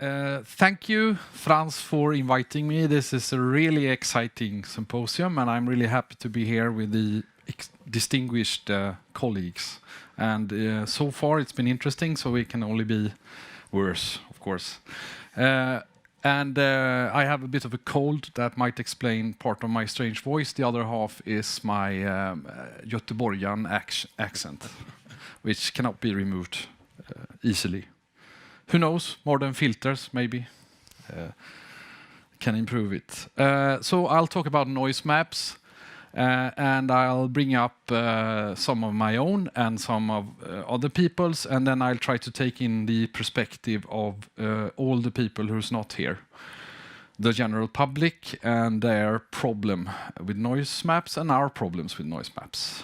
Thank you, Frans, for inviting me. This is a really exciting symposium, and I'm really happy to be here with the distinguished colleagues. And so far it's been interesting, so it can only be worse, of course. I have a bit of a cold that might explain part of my strange voice. The other half is my Göteborgian accent, which cannot be removed easily. Who knows? Modern filters, maybe, can improve it. So I'll talk about noise maps, and I'll bring up some of my own and some of other people's, and then I'll try to take in the perspective of all the people who's not here, the general public and their problem with noise maps and our problems with noise maps.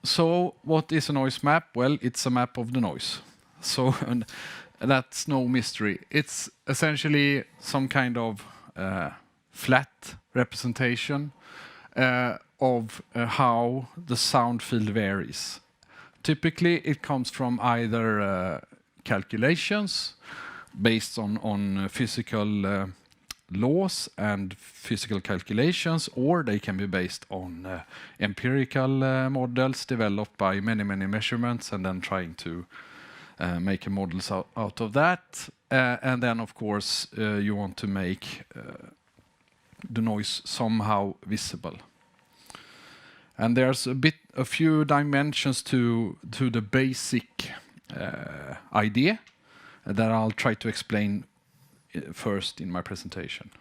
So what is a noise map? Well, it's a map of the noise. So and that's no mystery. It's essentially some kind of flat representation of how the sound field varies. Typically, it comes from either calculations based on physical laws and physical calculations, or they can be based on empirical models developed by many measurements and then trying to make a models out of that. And then, of course, you want to make the noise somehow visible. And there's a few dimensions to the basic idea that I'll try to explain first in my presentation.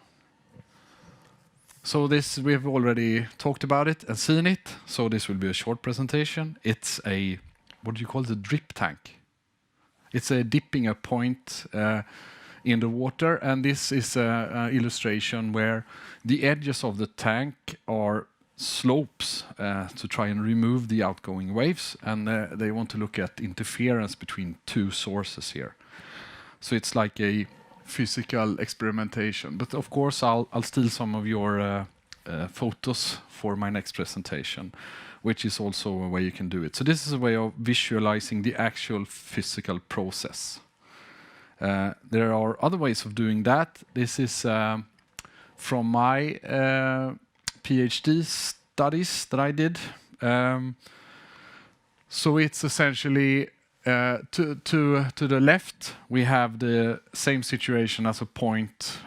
So this, we've already talked about it and seen it, so this will be a short presentation. It's a, what do you call it, a drip tank. It's a dipping a point in the water, and this is an illustration where the edges of the tank are slopes to try and remove the outgoing waves, and they want to look at interference between two sources here. So it's like a physical experimentation. But of course, I'll steal some of your photos for my next presentation, which is also a way you can do it. So this is a way of visualizing the actual physical process. There are other ways of doing that. This is from my PhD studies that I did. So it's essentially to the left, we have the same situation as a point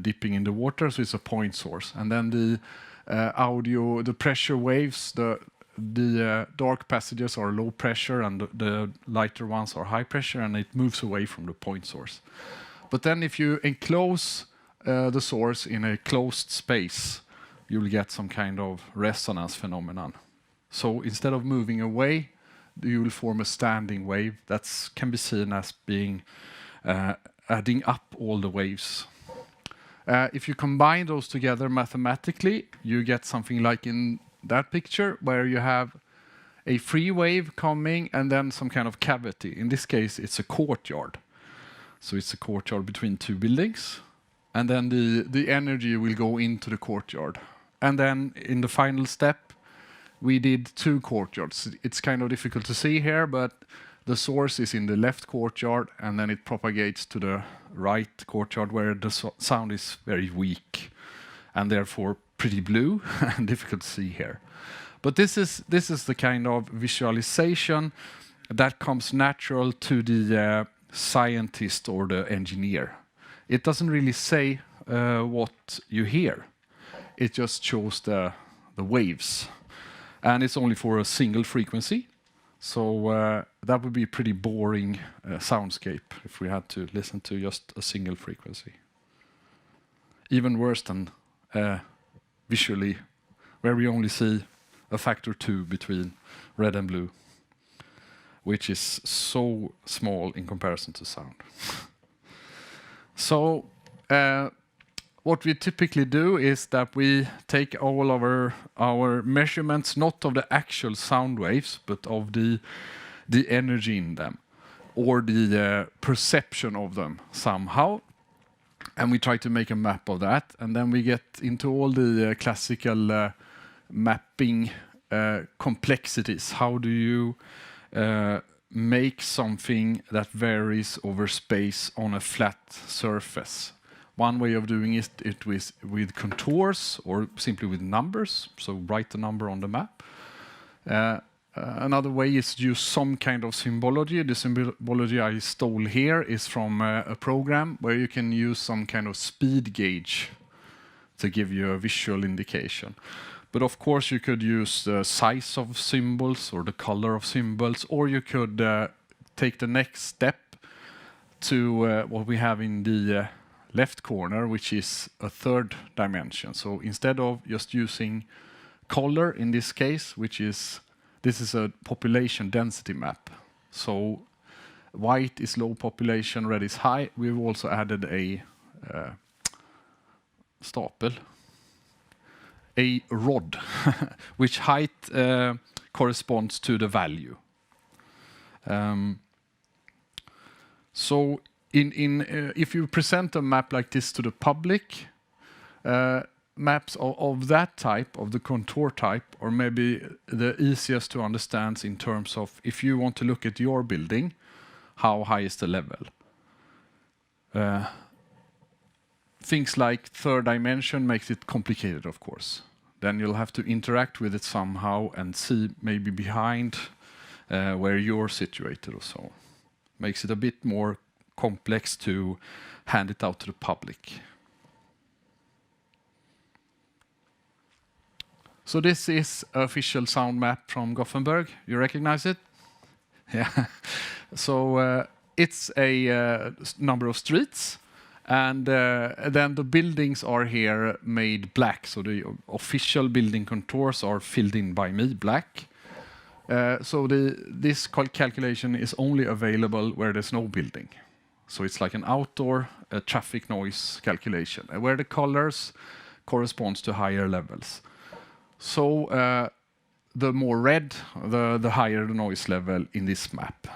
dipping in the water, so it's a point source. And then the audio, the pressure waves, the dark passages are low pressure and the lighter ones are high pressure, and it moves away from the point source. But then if you enclose the source in a closed space, you will get some kind of resonance phenomenon. So instead of moving away, you will form a standing wave that can be seen as being adding up all the waves. If you combine those together mathematically, you get something like in that picture, where you have a free wave coming and then some kind of cavity. In this case, it's a courtyard. So it's a courtyard between two buildings, and then the energy will go into the courtyard. And then in the final step, we did two courtyards. It's kind of difficult to see here, but the source is in the left courtyard, and then it propagates to the right courtyard, where the sound is very weak and therefore pretty blue and difficult to see here. But this is the kind of visualization that comes natural to the scientist or the engineer. It doesn't really say what you hear. It just shows the waves. And it's only for a single frequency. So that would be a pretty boring soundscape if we had to listen to just a single frequency. Even worse than visually, where we only see a factor 2 between red and blue, which is so small in comparison to sound. So what we typically do is that we take all of our measurements, not of the actual sound waves, but of the energy in them, or the perception of them somehow. And we try to make a map of that. And then we get into all the classical mapping complexities. How do you make something that varies over space on a flat surface. One way of doing it with contours or simply with numbers, so write the number on the map. Another way is to use some kind of symbology. The symbology I stole here is from a program where you can use some kind of speed gauge to give you a visual indication. But of course you could use the size of symbols or the color of symbols, or you could take the next step to what we have in the left corner, which is a third dimension. So instead of just using color in this case, this is a population density map. So white is low population, red is high. We've also added a stapel, a rod, which height corresponds to the value. So if you present a map like this to the public, maps of that type, of the contour type, or maybe the easiest to understand in terms of if you want to look at your building, how high is the level? Things like third dimension makes it complicated, of course. Then you'll have to interact with it somehow and see maybe behind where you're situated or so. Makes it a bit more complex to hand it out to the public. So this is an official sound map from Gothenburg. You recognize it? Yeah. So it's a number of streets, and then the buildings are here made black. So the official building contours are filled in by me, black. So this calculation is only available where there's no building. So it's like an outdoor traffic noise calculation, where the colors corresponds to higher levels. So the more red, the higher the noise level in this map.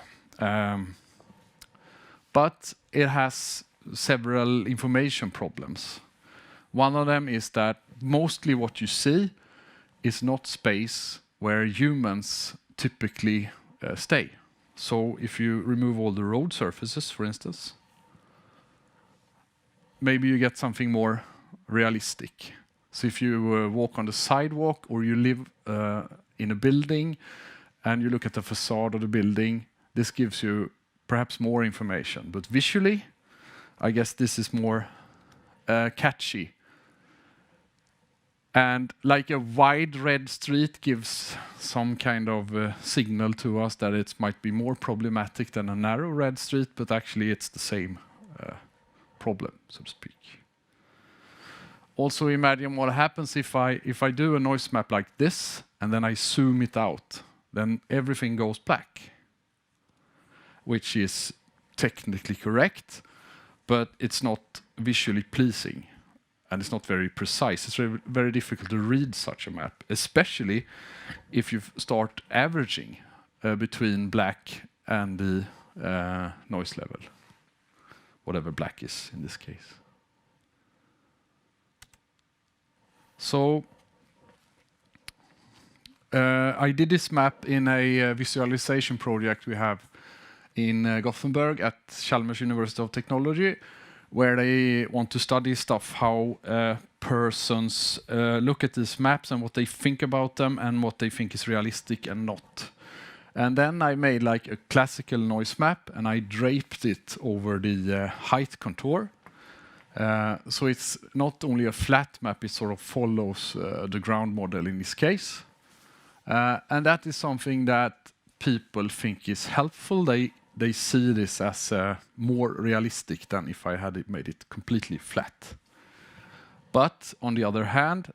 But it has several information problems. One of them is that mostly what you see is not space where humans typically stay. So if you remove all the road surfaces, for instance, maybe you get something more realistic. So if you walk on the sidewalk or you live in a building and you look at the facade of the building, this gives you perhaps more information. But visually, I guess this is more catchy. And like a wide red street gives some kind of signal to us that it might be more problematic than a narrow red street, but actually it's the same problem, so to speak. Also imagine what happens if I do a noise map like this and then I zoom it out, then everything goes black, which is technically correct, but it's not visually pleasing and it's not very precise. It's very, very difficult to read such a map, especially if you start averaging between black and the noise level, whatever black is in this case. So I did this map in a visualization project we have in Gothenburg at Chalmers University of Technology, where they want to study stuff, how persons look at these maps and what they think about them and what they think is realistic and not. And then I made like a classical noise map and I draped it over the height contour. So it's not only a flat map, it sort of follows the ground model in this case. And that is something that people think is helpful. They see this as more realistic than if I had made it completely flat. But on the other hand,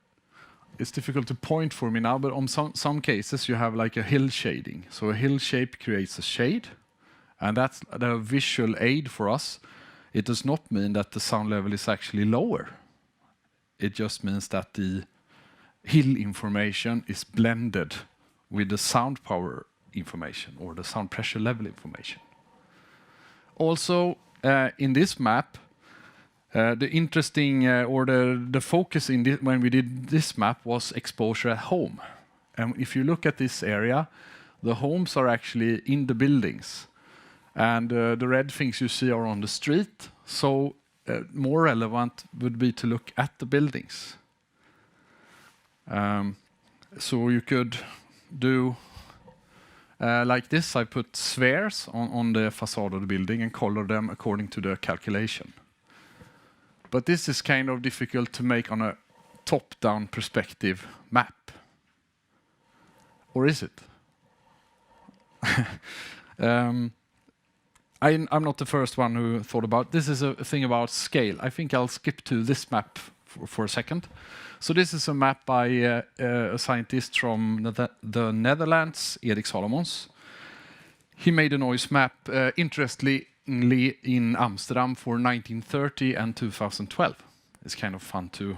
it's difficult to point for me now, but on some cases you have like a hill shading. So a hill shape creates a shade, and that's the visual aid for us. It does not mean that the sound level is actually lower. It just means that the hill information is blended with the sound power information or the sound pressure level information. Also, in this map, the interesting or the focus in when we did this map was exposure at home. And if you look at this area, the homes are actually in the buildings. And the red things you see are on the street. So more relevant would be to look at the buildings. So you could do like this. I put spheres on the facade of the building and color them according to the calculation. But this is kind of difficult to make on a top-down perspective map. Or is it? I'm not the first one who thought about this. Is a thing about scale. I think I'll skip to this map for a second. So this is a map by a scientist from the Netherlands, Erik Salomons. He made a noise map, interestingly, in Amsterdam for 1930 and 2012. It's kind of fun to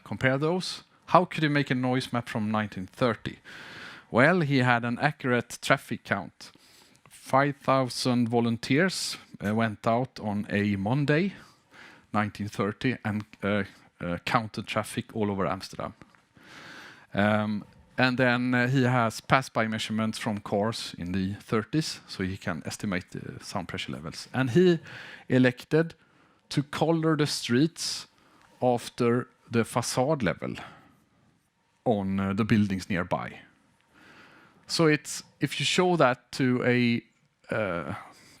compare those. How could he make a noise map from 1930? Well, he had an accurate traffic count. 5,000 volunteers went out on a Monday, 1930, and counted traffic all over Amsterdam. And then he has pass-by measurements from cars in the 30s, so he can estimate the sound pressure levels. And he elected to color the streets after the facade level on the buildings nearby. So it's, if you show that to a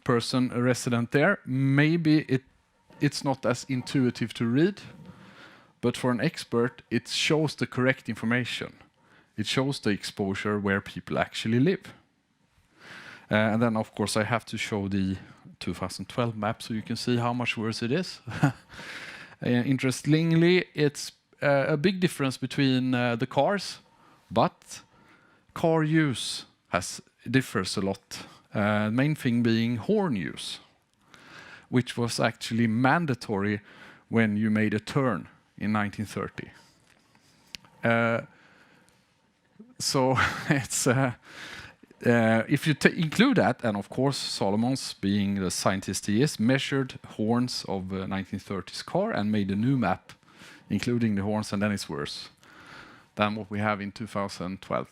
person, a resident there, maybe it's not as intuitive to read, but for an expert, it shows the correct information. It shows the exposure where people actually live. And then, of course, I have to show the 2012 map so you can see how much worse it is. Interestingly, it's a big difference between the cars, but car use differs a lot. Main thing being horn use, which was actually mandatory when you made a turn in 1930. So it's if you include that, and of course Salomons, being the scientist he is, measured horns of a 1930s car and made a new map, including the horns, and then it's worse than what we have in 2012.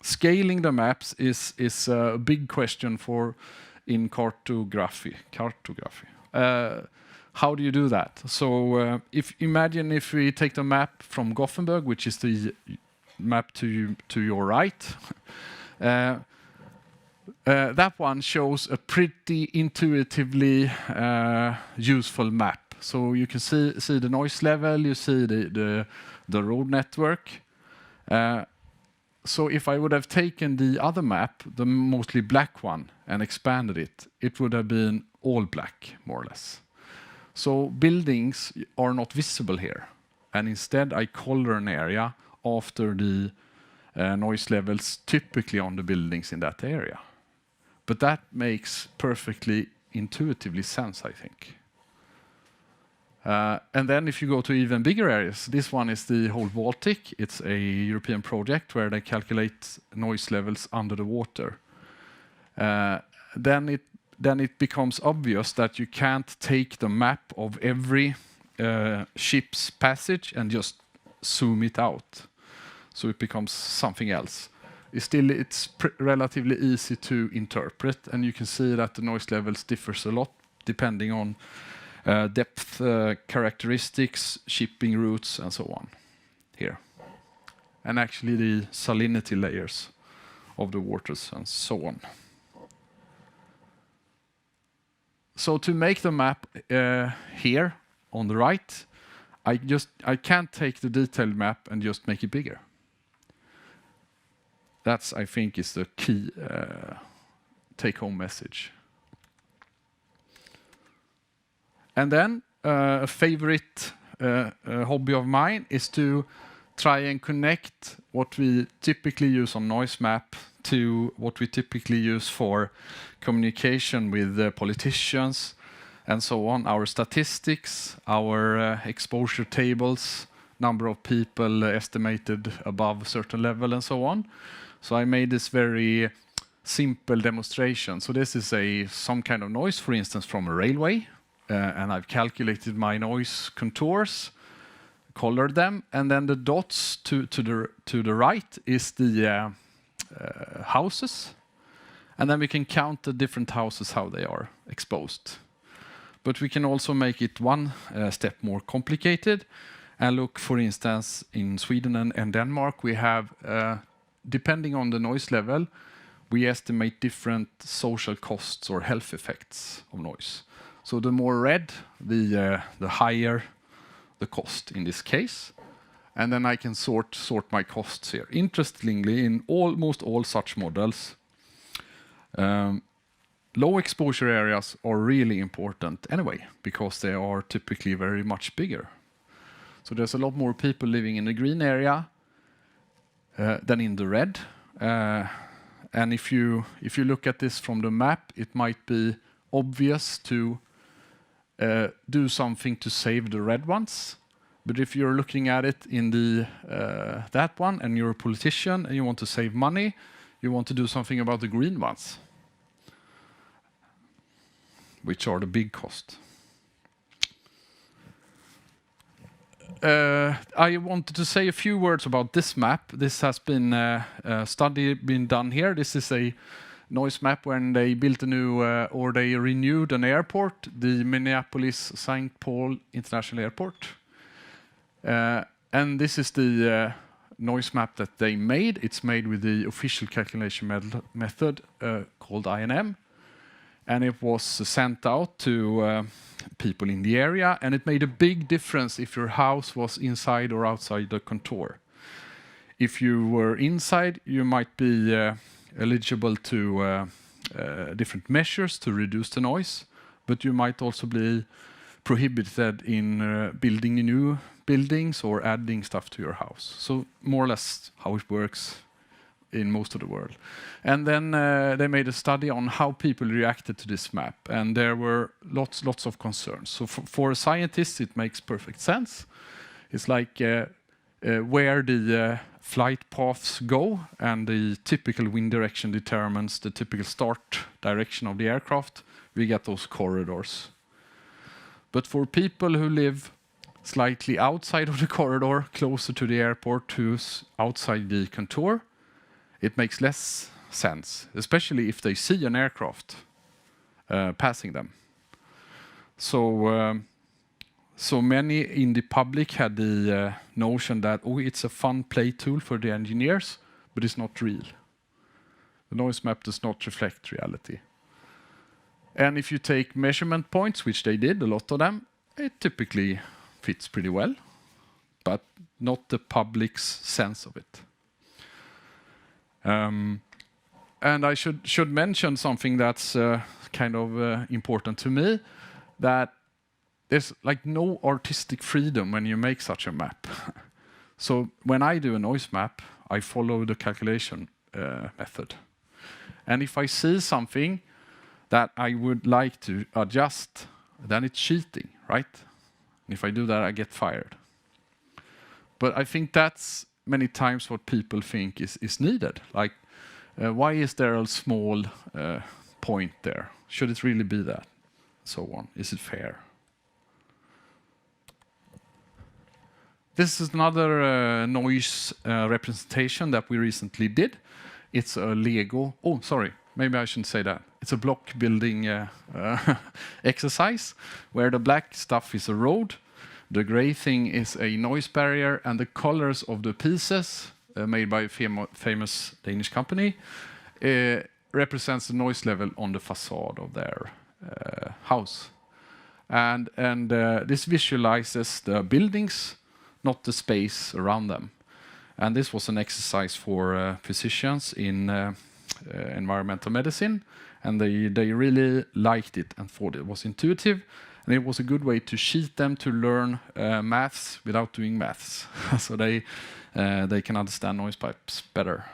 Scaling the maps is a big question in cartography. How do you do that? So imagine if we take the map from Gothenburg, which is the map to your right. That one shows a pretty intuitively useful map. So you can see the noise level, you see the road network. So if I would have taken the other map, the mostly black one, and expanded it, it would have been all black, more or less. So buildings are not visible here. And instead, I color an area after the noise levels typically on the buildings in that area. But that makes perfectly intuitively sense, I think. And then if you go to even bigger areas, this one is the whole Baltic. It's a European project where they calculate noise levels under the water. Then it becomes obvious that you can't take the map of every ship's passage and just zoom it out. So it becomes something else. It's relatively easy to interpret, and you can see that the noise levels differs a lot depending on depth characteristics, shipping routes, and so on here. And actually the salinity layers of the waters and so on. So to make the map here on the right, I can't take the detailed map and just make it bigger. That's, I think, is the key take-home message. And then a favorite hobby of mine is to try and connect what we typically use on noise map to what we typically use for communication with politicians and so on. Our statistics, our exposure tables, number of people estimated above a certain level and so on. So I made this very simple demonstration. So this is some kind of noise, for instance, from a railway. And I've calculated my noise contours, colored them, and then the dots to the right is the houses, and then we can count the different houses, how they are exposed. But we can also make it one step more complicated and look, for instance, in Sweden and Denmark, we have, depending on the noise level, we estimate different social costs or health effects of noise. So the more red, the higher the cost in this case. And then I can sort my costs here. Interestingly, in almost all such models, low exposure areas are really important anyway, because they are typically very much bigger. So there's a lot more people living in the green area than in the red. And if you look at this from the map, it might be obvious to do something to save the red ones. But if you're looking at it in the that one, and you're a politician and you want to save money, you want to do something about the green ones, which are the big cost. I wanted to say a few words about this map. This has been a study been done here. This is a noise map when they built a new, or they renewed an airport, the Minneapolis-St. Paul International Airport. And this is the noise map that they made. It's made with the official calculation method called INM. And it was sent out to people in the area, and it made a big difference if your house was inside or outside the contour. If you were inside, you might be eligible to different measures to reduce the noise, but you might also be prohibited in building new buildings or adding stuff to your house. So more or less how it works in most of the world. And then they made a study on how people reacted to this map, and there were lots of concerns. So for a scientist, it makes perfect sense. It's like where the flight paths go, and the typical wind direction determines the typical start direction of the aircraft. We get those corridors. But for people who live slightly outside of the corridor, closer to the airport, who's outside the contour, it makes less sense, especially if they see an aircraft passing them. So many in the public had the notion that, oh, it's a fun play tool for the engineers, but it's not real. The noise map does not reflect reality. And if you take measurement points, which they did, a lot of them, it typically fits pretty well, but not the public's sense of it. And I should mention something that's kind of important to me, that there's like no artistic freedom when you make such a map. So when I do a noise map, I follow the calculation method. And if I see something that I would like to adjust, then it's cheating, right? And if I do that, I get fired. But I think that's many times what people think is needed. Like, why is there a small point there? Should it really be that? So on. Is it fair? This is another noise representation that we recently did. It's a Lego. Oh, sorry. Maybe I shouldn't say that. It's a block building exercise where the black stuff is a road, the gray thing is a noise barrier, and the colors of the pieces made by a famous Danish company represents the noise level on the facade of their house. And this visualizes the buildings, not the space around them. And this was an exercise for physicians in environmental medicine, and they really liked it and thought it was intuitive, and it was a good way to cheat them to learn maths without doing maths. So they can understand noise pipes better.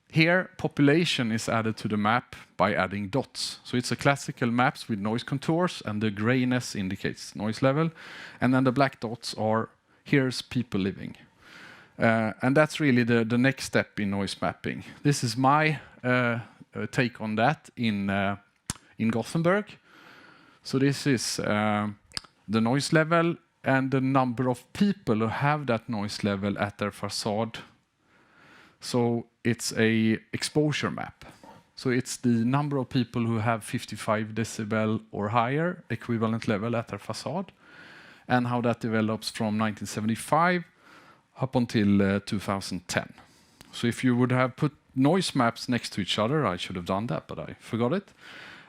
Here, population is added to the map by adding dots. So it's a classical maps with noise contours, and the grayness indicates noise level, and then the black dots are here's people living. And that's really the next step in noise mapping. This is my take on that in Gothenburg. So this is the noise level and the number of people who have that noise level at their facade. So it's a exposure map. So it's the number of people who have 55 decibel or higher equivalent level at their facade, and how that develops from 1975 up until 2010. So if you would have put noise maps next to each other, I should have done that, but I forgot it,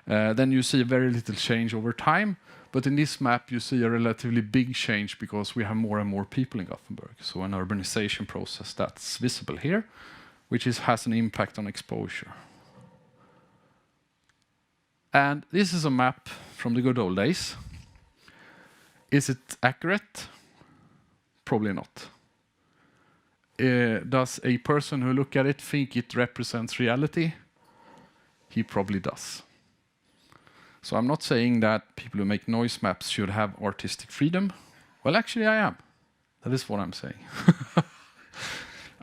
then you see very little change over time. But in this map, you see a relatively big change because we have more and more people in Gothenburg. So an urbanization process that's visible here, which has an impact on exposure. And this is a map from the good old days. Is it accurate? Probably not. Does a person who look at it think it represents reality? He probably does. So I'm not saying that people who make noise maps should have artistic freedom. Well, actually I am. That is what I'm saying.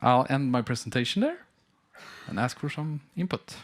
I'll end my presentation there and ask for some input.